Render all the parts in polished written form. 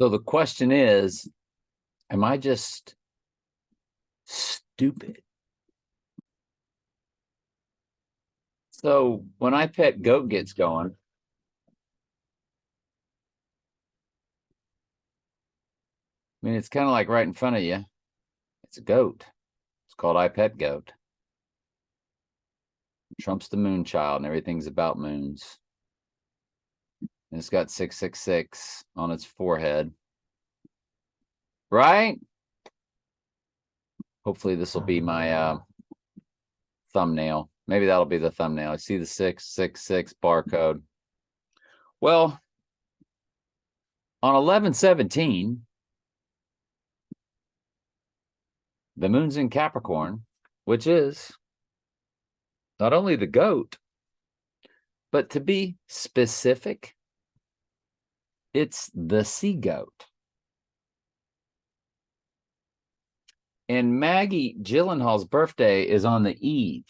So the question is, am I just stupid? So when I pet goat gets going, I mean, it's kind of like right in front of you. It's a goat. It's called I Pet Goat. Trump's the moon child and everything's about moons. And it's got 666 on its forehead. Right? Hopefully this will be my thumbnail. Maybe that'll be the thumbnail. I see the 666 barcode. Well, on 11/17, the moon's in Capricorn, which is not only the goat, but to be specific, it's the sea goat. And Maggie Gyllenhaal's birthday is on the eve.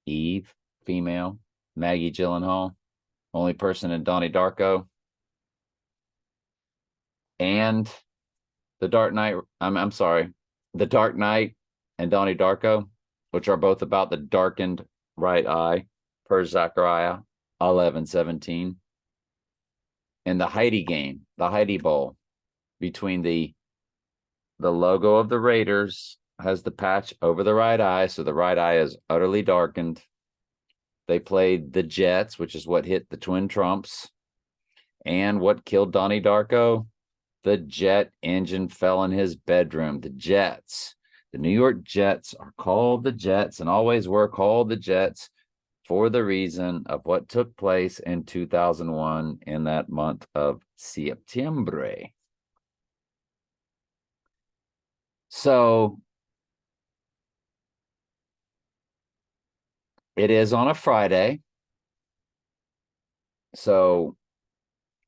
Eve, female, Maggie Gyllenhaal, only person in Donnie Darko. And the Dark Knight, I'm sorry, the Dark Knight and Donnie Darko, which are both about the darkened right eye, per Zechariah 11:17. And the Heidi game, the Heidi Bowl, between the logo of the Raiders has the patch over the right eye, so the right eye is utterly darkened. They played the Jets, which is what hit the Twin Trumps. And what killed Donnie Darko? The jet engine fell in his bedroom. The Jets. The New York Jets are called the Jets and always were called the Jets for the reason of what took place in 2001 in that month of September. So it is on a Friday. So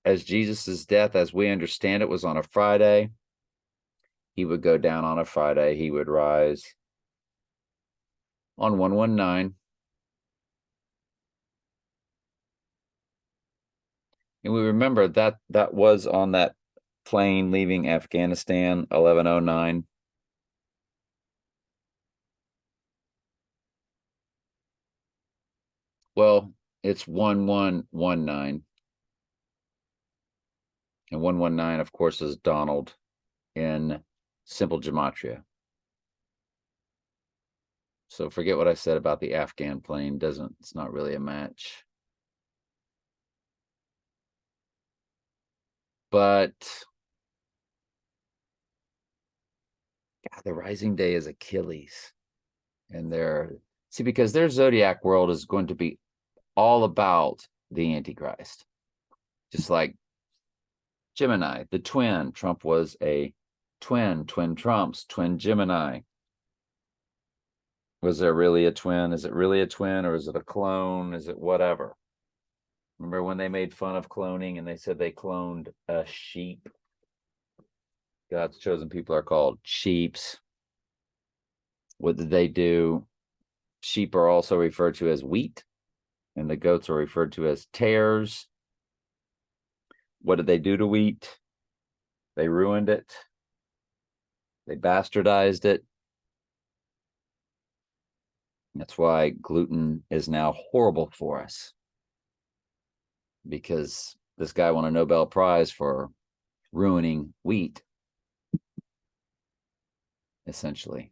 as Jesus's death, as we understand it, was on a Friday, he would go down on a Friday. He would rise on 119. And we remember that that was on that plane leaving Afghanistan, 1109. Well, it's 1119. And 119, of course, is Donald in simple gematria. So forget what I said about the Afghan plane. It's not really a match. But God, the rising day is Achilles. And because their zodiac world is going to be all about the Antichrist. Just like Gemini, the twin. Trump was a twin Trumps, twin Gemini. Was there really a twin? Is it really a twin or is it a clone? Is it whatever? Remember when they made fun of cloning and they said they cloned a sheep? God's chosen people are called sheeps. What did they do? Sheep are also referred to as wheat, and the goats are referred to as tares. What did they do to wheat? They ruined it. They bastardized it. That's why gluten is now horrible for us, because this guy won a Nobel Prize for ruining wheat, essentially.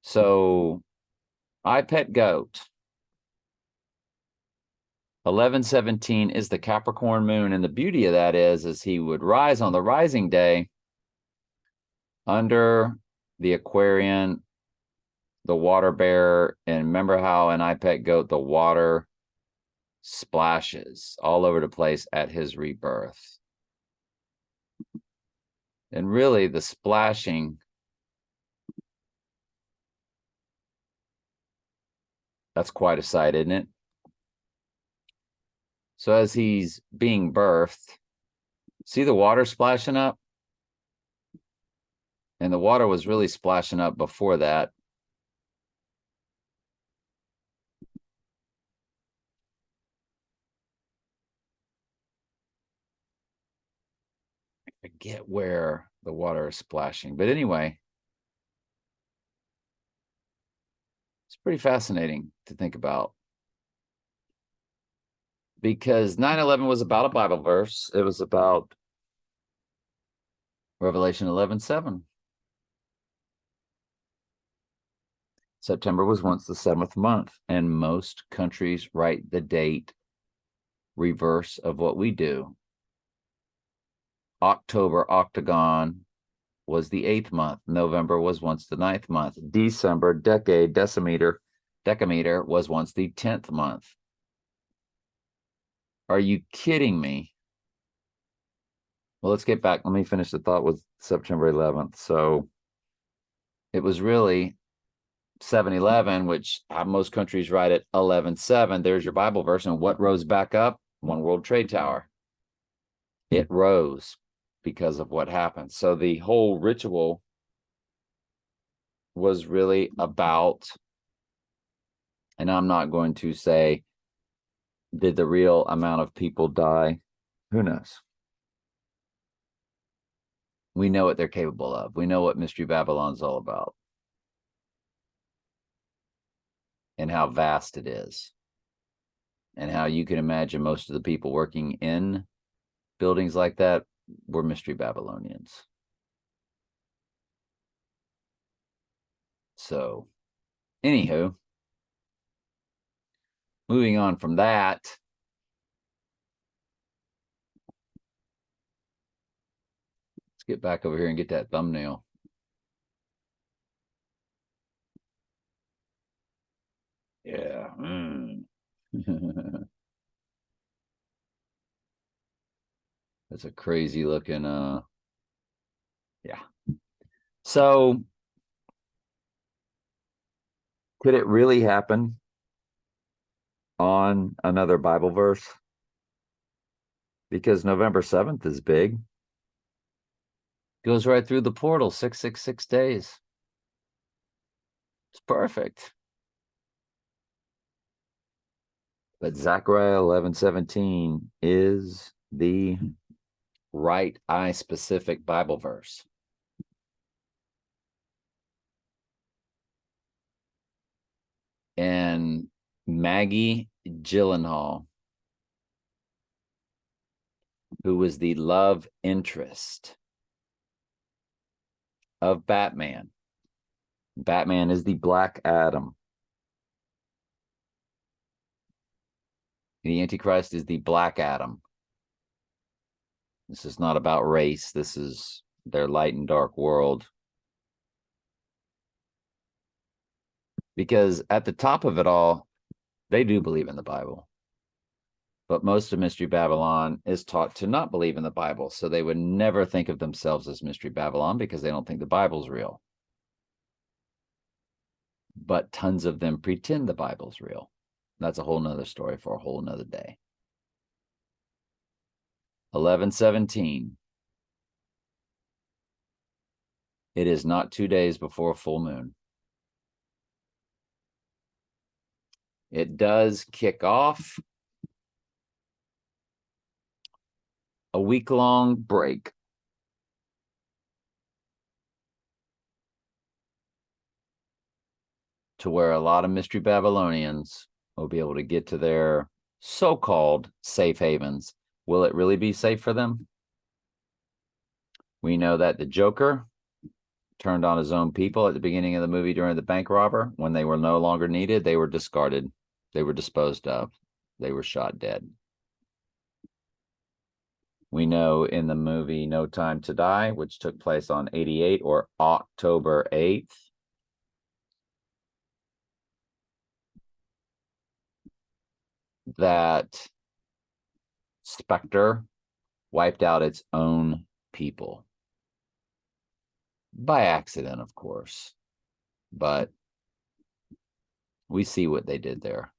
So I Pet Goat, 11/17 is the Capricorn moon, and the beauty of that is he would rise on the rising day under the Aquarian, the water bearer, and remember how in I Pet Goat the water splashes all over the place at his rebirth. And really the splashing, that's quite a sight, isn't it? So as he's being birthed, see the water splashing up? And the water was really splashing up before that. forget where the water is splashing. But anyway, it's pretty fascinating to think about. Because 9/11 was about a Bible verse. It was about Revelation 11:7. September was once the 7th month, and most countries write the date reverse of what we do. October, octagon, was the 8th month. November was once the 9th month. December, decade, decameter was once the 10th month. Are you kidding me? Well, let's get back. Let me finish the thought with September 11th. So it was really 7/11, which most countries write it 11/7. There's your Bible verse. And what rose back up? One World Trade Tower. It rose because of what happened. So the whole ritual was really about, and I'm not going to say, did the real amount of people die? Who knows? We know what they're capable of. We know what Mystery Babylon's all about and how vast it is, and how you can imagine most of the people working in buildings like that were Mystery Babylonians. So, anywho, moving on from that, let's get back over here and get that thumbnail. Yeah. That's a crazy looking, yeah. So, could it really happen on another Bible verse? Because November 7th is big. Goes right through the portal, 666 days. It's perfect. But Zechariah 11:17 is the right eye specific Bible verse. And Maggie Gyllenhaal, who was the love interest of Batman. Batman is the Black Adam. The Antichrist is the Black Adam. This is not about race. This is their light and dark world. Because at the top of it all, they do believe in the Bible. But most of Mystery Babylon is taught to not believe in the Bible. So they would never think of themselves as Mystery Babylon because they don't think the Bible's real. But tons of them pretend the Bible's real. That's a whole nother story for a whole nother day. 11:17. It is not 2 days before full moon. It does kick off a week-long break. To where a lot of Mystery Babylonians will be able to get to their so-called safe havens. Will it really be safe for them? We know that the Joker turned on his own people at the beginning of the movie during the bank robber. When they were no longer needed, they were discarded. They were disposed of. They were shot dead. We know in the movie No Time to Die, which took place on 88 or October 8th, that Spectre wiped out its own people. By accident, of course. But we see what they did there.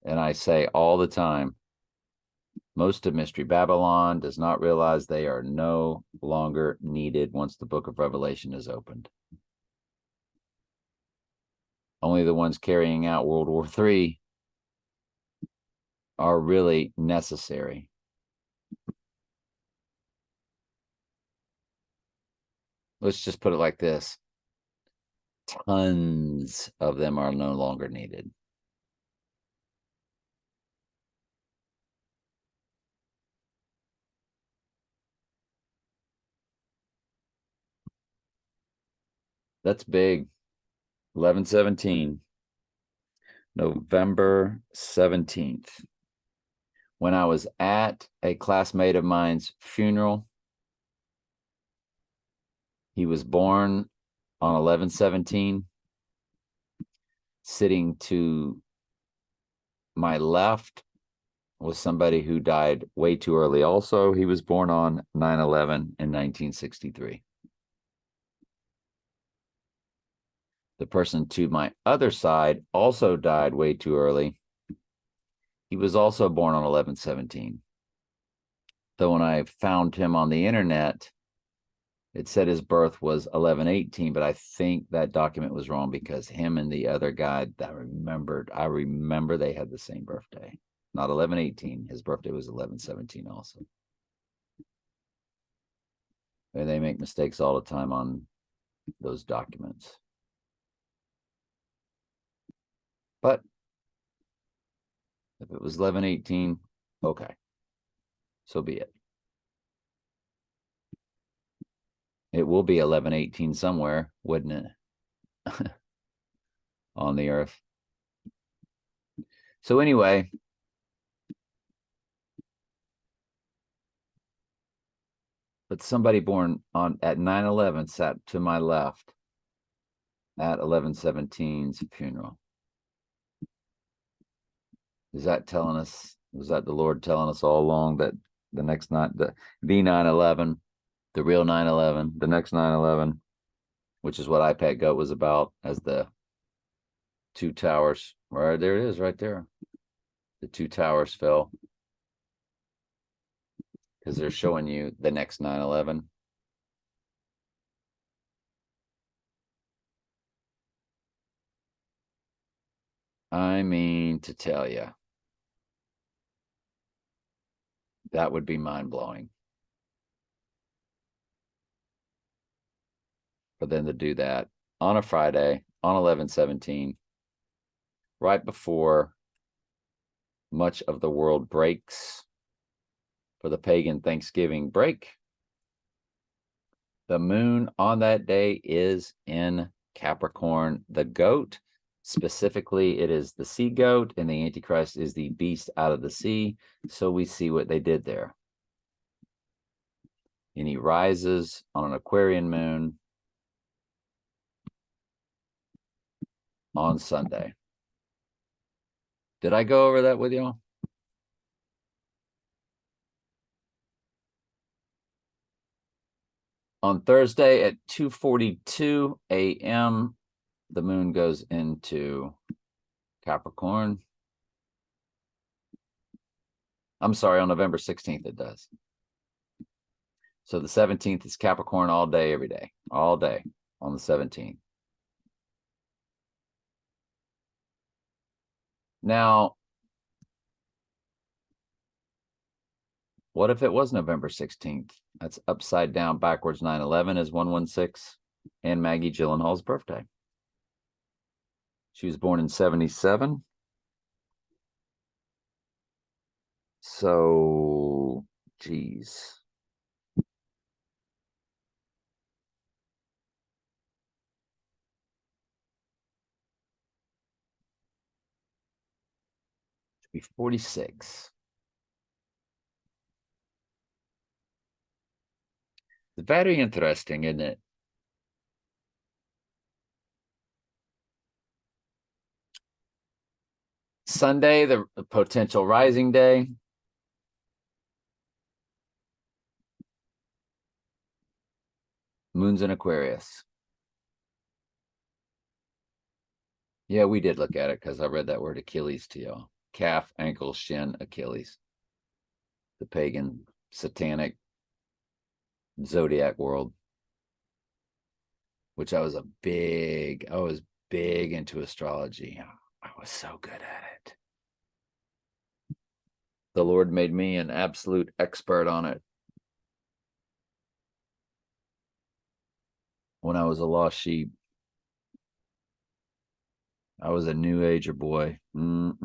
And I say all the time, most of Mystery Babylon does not realize they are no longer needed once the book of Revelation is opened. Only the ones carrying out World War III are really necessary. let's just put it like this. Tons of them are no longer needed. That's big. 11/17, November 17th. When I was at a classmate of mine's funeral, he was born on 11/17. Sitting to my left was somebody who died way too early. Also, he was born on 9/11 in 1963. The person to my other side also died way too early. He was also born on 11/17. Though when I found him on the internet, it said his birth was 11/18, but I think that document was wrong because him and the other guy that I remember they had the same birthday. Not 11/18. His birthday was 11/17 also. And they make mistakes all the time on those documents. But if it was 11/18, okay. So be it. It will be 11/18 somewhere, wouldn't it? On the earth. So anyway, but somebody born on at 9/11 sat to my left at 11/17's funeral. Is that telling us, was that the Lord telling us all along that the next night, the 9/11, the real 9/11, the next 9/11, which is what iPad Goat was about, as the two towers, right there it is, right there. The two towers fell. Because they're showing you the next 9/11. I mean, to tell you, that would be mind-blowing. For them to do that on a Friday, on 11/17, right before much of the world breaks for the pagan Thanksgiving break. The moon on that day is in Capricorn, the goat. Specifically, it is the sea goat, and the Antichrist is the beast out of the sea. So we see what they did there. And he rises on an Aquarian moon on Sunday. Did I go over that with y'all? On Thursday at 2:42 a.m., the moon goes into Capricorn. I'm sorry, on November 16th it does. So the 17th is Capricorn all day, every day, all day on the 17th. Now, what if it was November 16th? That's upside down, backwards. 9/11 is 116, and Maggie Gyllenhaal's birthday. She was born in 77. So, geez. Should be 46. It's very interesting, isn't it? Sunday, the potential rising day. Moon's in Aquarius. Yeah, we did look at it because I read that word Achilles to y'all. Calf, ankle, shin, Achilles. The pagan, satanic zodiac world. Which I was big into astrology. I was so good at it. The Lord made me an absolute expert on it. when I was a lost sheep. I was a new ager boy. It's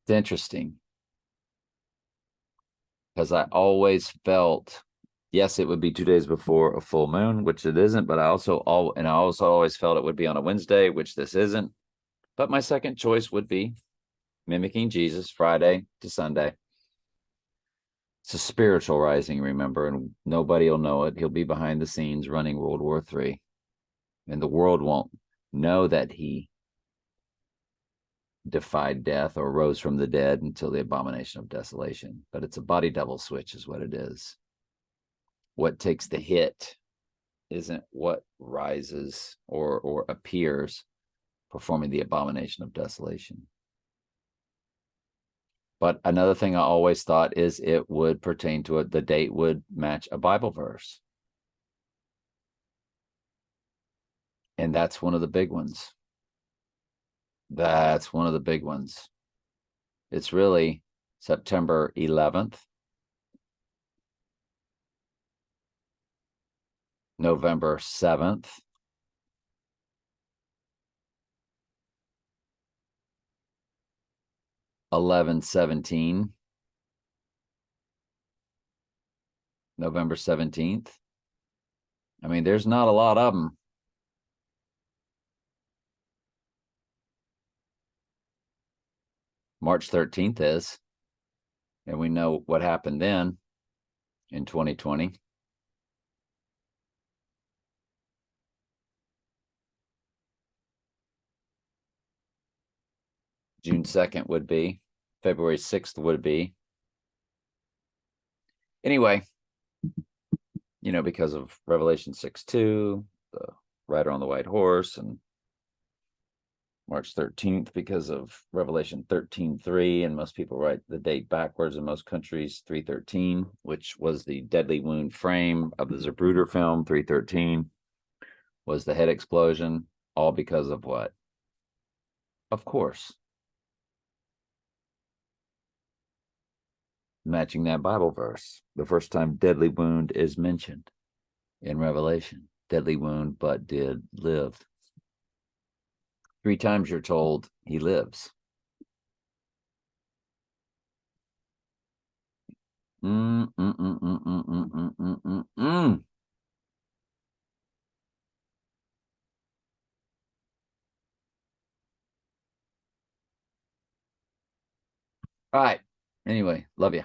interesting because I always felt, yes, it would be 2 days before a full moon, which it isn't, but I also always felt it would be on a Wednesday, which this isn't. But my second choice would be mimicking Jesus, Friday to Sunday. It's a spiritual rising, remember, and nobody will know it. He'll be behind the scenes running World War III, and the world won't know that he defied death or rose from the dead until the abomination of desolation. But it's a body double switch, is what it is. What takes the hit isn't what rises or appears performing the abomination of desolation. But another thing I always thought is it would pertain to it. The date would match a Bible verse. And that's one of the big ones. That's one of the big ones. It's really September 11th, November 7th, 11/17, November 17th. I mean, there's not a lot of them. March 13th is, and we know what happened then in 2020. June 2nd would be, February 6th would be. Anyway, because of Revelation 6:2, the rider on the white horse, and March 13th because of Revelation 13:3, and most people write the date backwards in most countries, 3:13, which was the deadly wound frame of the Zapruder film. 3:13 was the head explosion, all because of what? Of course, matching that Bible verse. The first time deadly wound is mentioned in Revelation. Deadly wound, but did live. 3 times you're told he lives. All right. Anyway, love you.